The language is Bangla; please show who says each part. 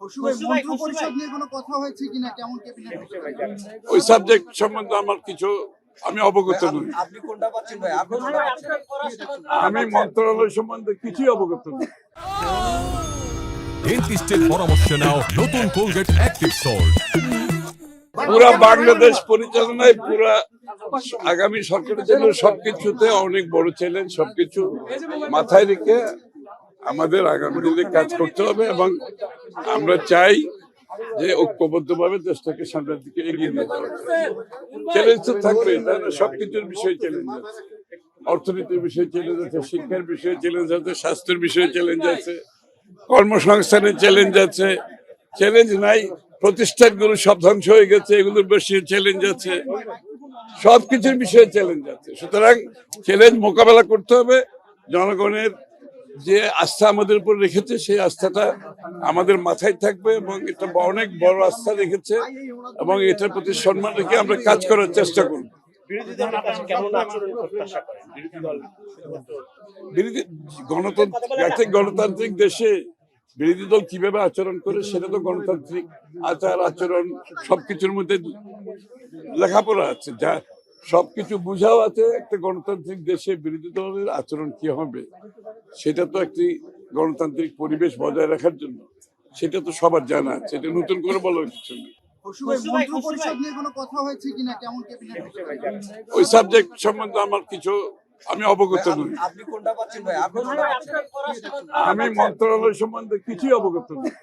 Speaker 1: মন্ত্রিপরিষদ নিয়ে কোনো কথা হয়েছে কিনা, কেমন ক্যাবিনেট?
Speaker 2: ওই সাবজেক্ট সম্বন্ধে আমার কিছু আমি অবগত নই।
Speaker 3: আপনি কোনটা পাচ্ছেন ভাই?
Speaker 2: আমি মন্ত্রণালয় সম্বন্ধে কিছুই অবগত নই।
Speaker 4: ডেন্টিস্টের পরামর্শ নাও নতুন কোলগেট অ্যাক্টিভ সল্ট।
Speaker 2: পুরা বাংলাদেশ পরিচালনায় পুরা আগামী সরকারের জন্য সবকিছুতে অনেক বড় চ্যালেঞ্জ। সবকিছু মাথায় রেখে আমাদের আগামী দিনে কাজ করতে হবে এবং আমরা চাই যে ঐক্যবদ্ধভাবে দেশটাকে সামনের দিকে এগিয়ে নিয়ে যাওয়া। চ্যালেঞ্জ তো থাকবেই, তাই না? সবকিছুর বিষয়ে চ্যালেঞ্জ আছে, অর্থনীতির বিষয়ে চ্যালেঞ্জ আছে, শিক্ষার বিষয়ে চ্যালেঞ্জ আছে, স্বাস্থ্যের বিষয়ে চ্যালেঞ্জ আছে, কর্মসংস্থানের চ্যালেঞ্জ আছে। চ্যালেঞ্জ নাই, প্রতিষ্ঠানগুলো সব ধ্বংস হয়ে গেছে, এগুলোর বেশি চ্যালেঞ্জ আছে, সবকিছুর বিষয়ে চ্যালেঞ্জ আছে। সুতরাং চ্যালেঞ্জ মোকাবেলা করতে হবে। জনগণের যে আস্থা আমাদের উপর রেখেছে সেই আস্থাটা আমাদের মাথায় থাকবে এবং এটা অনেক বড় আস্থা রেখেছে এবং এটার প্রতি সম্মান রেখে আমরা কাজ করার চেষ্টা করব। গণতান্ত্রিক দেশে বিরোধী দল কিভাবে আচরণ করে সেটা তো গণতান্ত্রিক আচার আচরণ সবকিছুর মধ্যে লেখাপড়া আছে, যা সবকিছু বুঝাও আছে। একটা গণতান্ত্রিক দেশে বিরোধী দলের আচরণ কি হবে সেটা তো একটি গণতান্ত্রিক পরিবেশ বজায় রাখার জন্য সেটা তো সবার জানা আছে, এটা নতুন করে বলার কিছু নেই।
Speaker 1: মন্ত্রিপরিষদ নিয়ে কোনো কথা হয়েছে কিনা, কেমন ক্যাবিনেট?
Speaker 2: ওই সাবজেক্ট সম্বন্ধে আমার কিছু আমি অবগত নই।
Speaker 3: আপনি কোনটা পাচ্ছেন ভাই?
Speaker 2: আমি মন্ত্রণালয় সম্বন্ধে কিছুই অবগত নই।